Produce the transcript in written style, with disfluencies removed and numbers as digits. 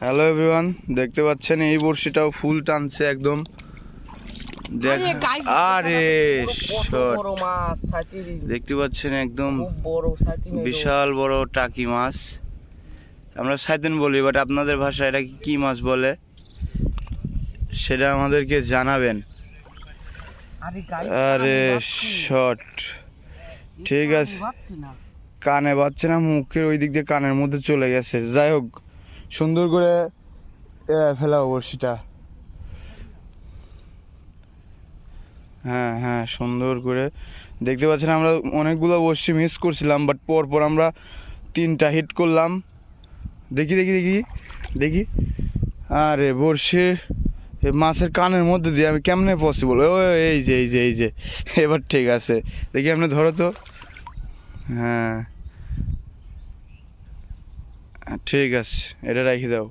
Hello everyone, দেখতে পাচ্ছেন এই বড়শিটাও ফুল টানছে একদম। আরে দেখতে পাচ্ছেন একদম বিশাল বড় টাকি মাছ। আমরা সাইতেন বলি, বাট আপনাদের ভাষায় এটা কি মাছ বলে সেটা আমাদেরকে জানাবেন। আরে শট, ঠিক আছে, কানে বাজছে না, মুখের ওই দিক দিয়ে কানের মধ্যে চলে গেছে। যাই হোক, সুন্দর করে ফেলাও বড়শিটা। হ্যাঁ হ্যাঁ, সুন্দর করে। দেখতে পাচ্ছেন আমরা অনেকগুলো বড়শি মিস করছিলাম, বাট পর আমরা 3টা হিট করলাম। দেখি দেখি দেখি দেখি আরে বড়শি মাছের কানের মধ্যে দিয়ে আমি কেমনে পসিবল? ও এই যে এই যে এই যে এবার ঠিক আছে। দেখি আপনি ধরো তো। হ্যাঁ ঠিক আছে, এটা রেখে দাও।